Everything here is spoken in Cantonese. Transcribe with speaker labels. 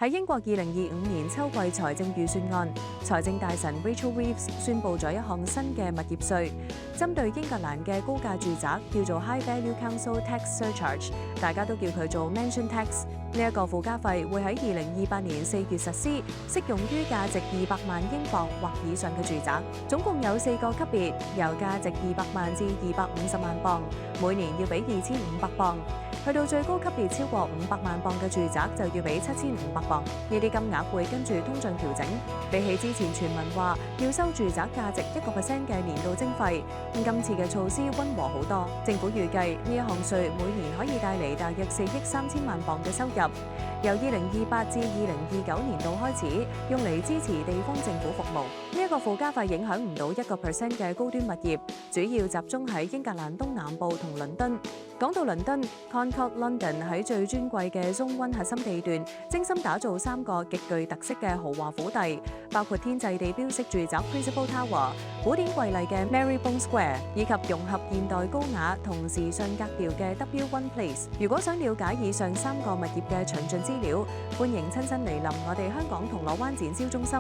Speaker 1: 喺英國2025年秋季財政預算案，財政大臣 Rachel Reeves 宣布咗一項新嘅物業稅，針對英格蘭嘅高價住宅叫做 High Value Council Tax Surcharge， 大家都叫佢做 Mansion Tax。呢一個附加費會喺2028年4月實施，適用於價值200萬英鎊或以上嘅住宅。總共有4個級別，由價值200萬至250萬鎊，每年要俾2500鎊。去到最高級別超過500萬鎊嘅住宅就要俾7500鎊，呢啲金額會跟住通脹調整。比起之前傳聞話要收住宅價值1% 嘅年度徵費，今次嘅措施溫和好多。政府預計呢一項稅每年可以帶嚟大約4億3千萬鎊嘅收入，由2028至2029年度開始用嚟支持地方政府服務。呢一個附加費影響唔到1% 嘅高端物業，主要集中喺英格蘭東南部同倫敦。講到倫敦 Concord London 喺最尊貴嘅 Zone 1核心地段，精心打造3個極具特色嘅豪華府邸，包括天際地標式住宅 Principal Tower、古典瑰麗嘅 Marylebone Square， 以及融合現代高雅同時尚格調嘅 W1 Place。如果想了解以上3個物業嘅詳盡資料，歡迎親身嚟臨我哋香港銅鑼灣展銷中心。